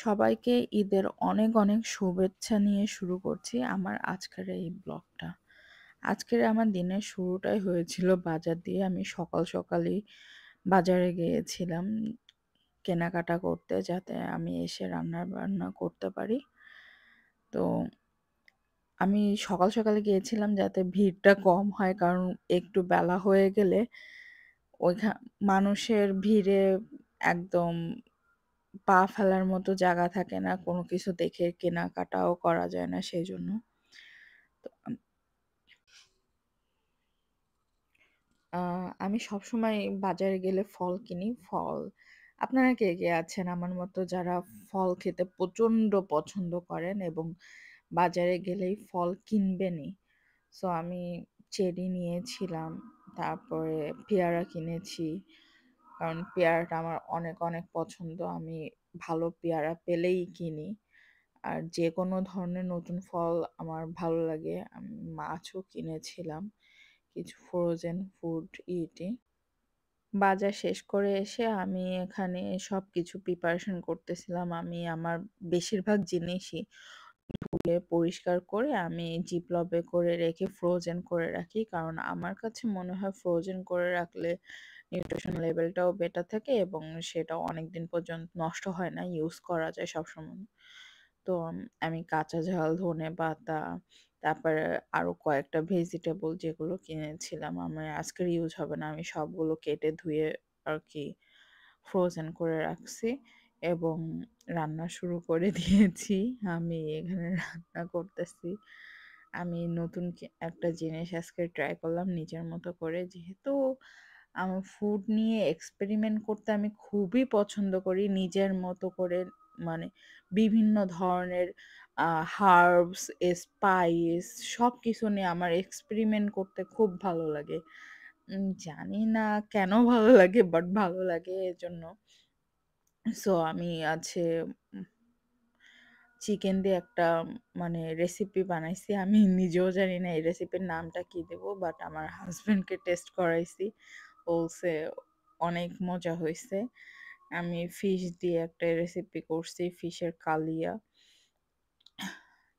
সবাইকে ঈদের অনেক অনেক শুভেচ্ছা নিয়ে শুরু করছি আমার আজকের এই ব্লগটা। আজকের আমার দিনের শুরুটাই হয়েছিল বাজার দিয়ে। আমি সকাল সকালই বাজারে গিয়েছিলাম কেনাকাটা করতে, যাতে আমি এসে রান্না বান্না করতে পারি। তো আমি সকাল সকালে গিয়েছিলাম যাতে ভিড়টা কম হয়, কারণ একটু বেলা হয়ে গেলে মানুষের ভিড়ে একদম পা ফেলার মতো জায়গা থাকে না, কোনো কিছু দেখে কেনাকাটাও করা যায় না সেজন্য। তো আমি সবসময় বাজারে গেলে ফল কিনি। আপনারা কে, কে আছেন আমার মতো যারা ফল খেতে প্রচণ্ড পছন্দ করেন এবং বাজারে গেলেই ফল কিনবেনই? সো আমি চেরি নিয়েছিলাম, তারপরে পেয়ারা কিনেছি। কারণ পেয়ারাটা আমার অনেক, অনেক পছন্দ। আমি ভালো পেয়ারা পেলেই কিনি। আর যেকোনো ধরনের নতুন ফল আমার ভালো লাগে। আমি মাছও কিনেছিলাম, কিছু ফ্রোজেন ফুড ইটি। বাজার শেষ করে এসে আমি এখানে সবকিছু প্রিপারেশন করতেছিলাম। আমি আমার বেশিরভাগ জিনিসই ধুয়ে পরিষ্কার করে আমি জিপলকে করে রেখে ফ্রোজেন করে রাখি। কারণ আমার কাছে মনে হয় ফ্রোজেন করে রাখলে নিউট্রিশন লেভেলটাও বেটার থাকে এবং সেটা অনেকদিন পর্যন্ত নষ্ট হয় না, ইউজ করা যায় সবসময়। তো আমি কাঁচা ঝাল, ধনেপাতা, তারপরে আরো কয়েকটা ভেজিটেবল যেগুলো কিনেছিলাম আমার আজকের ইউজ হবে না, আমি সবগুলো কেটে ধুয়ে আর কি ফ্রোজেন করে রাখছি এবং রান্না শুরু করে দিয়েছি। আমি এখানে রান্না করতেছি। আমি নতুন একটা জিনিস আজকে ট্রাই করলাম নিজের মতো করে। যেহেতু আমার ফুড নিয়ে এক্সপেরিমেন্ট করতে আমি খুবই পছন্দ করি নিজের মতো করে, মানে বিভিন্ন ধরনের হার্বস, স্পাইস সবকিছু নিয়ে আমার এক্সপেরিমেন্ট করতে খুব ভালো লাগে। জানি না কেন ভালো লাগে, বাট ভালো লাগে এজন্য। সো আমি উম চিকেন দিয়ে একটা মানে রেসিপি বানাইছি। আমি নিজেও জানি না এই রেসিপির নামটা কি দেব, বাট আমার হাজবেন্ডকে টেস্ট করাইছি, বলছে অনেক মজা হয়েছে। আমি ফিশ দিয়ে একটা রেসিপি করছি, ফিশের কালিয়া।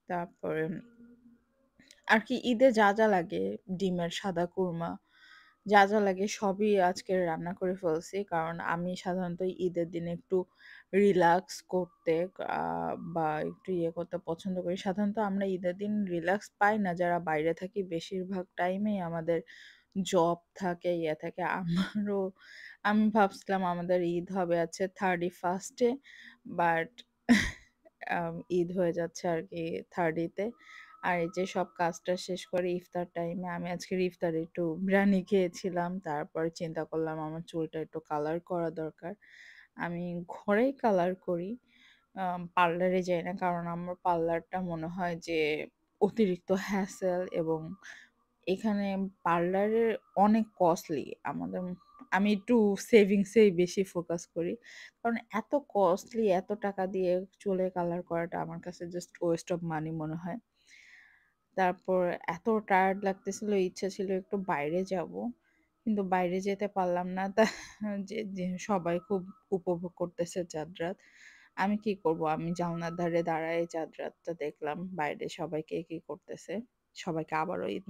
তারপরে আর কি ঈদে যা যা লাগে, ডিমের সাদা কুরমা, যা যা লাগে সবই আজকে রান্না করে ফেলছি। কারণ আমি সাধারণত ঈদের দিনে একটু রিল্যাক্স করতে বা একটু ইয়ে করতে পছন্দ করি। সাধারণত আমরা ঈদের দিন রিল্যাক্স পাই না যারা বাইরে থাকি, বেশিরভাগ টাইমেই আমাদের জব থাকে, ইয়ে থাকে। আমি ভাবছিলাম আমাদের ঈদ হবে 31st-এ, বাট ঈদ হয়ে যাচ্ছে আর কি 30-তে। আর এই যে সব কাজটা শেষ করে ইফতার টাইমে আমি আজকের ইফতারে একটু বিরিয়ানি খেয়েছিলাম। তারপরে চিন্তা করলাম আমার চুলটা একটু কালার করা দরকার। আমি ঘরেই কালার করি। পার্লারে যাই না, কারণ আমার পার্লারটা মনে হয় যে অতিরিক্ত হ্যাসেল এবং এখানে পার্লারের অনেক কস্টলি। আমি একটু সেভিংসেই বেশি ফোকাস করি। কারণ এত কস্টলি, এত টাকা দিয়ে চুলে কালার করাটা আমার কাছে জাস্ট ওয়েস্ট অফ মানি মনে হয়। তারপর এত টায়ার্ড লাগতেছিল, ইচ্ছা ছিল একটু বাইরে যাব। কিন্তু বাইরে যেতে পারলাম না। যে সবাই খুব উপভোগ করতেছে চাঁদ রাত। আমি কি করব? আমি জানলার ধারে দাঁড়ায় চাঁদ রাতটা দেখলাম। বাইরে সবাই কে কি করতেছে। সবাইকে আবারও ঈদ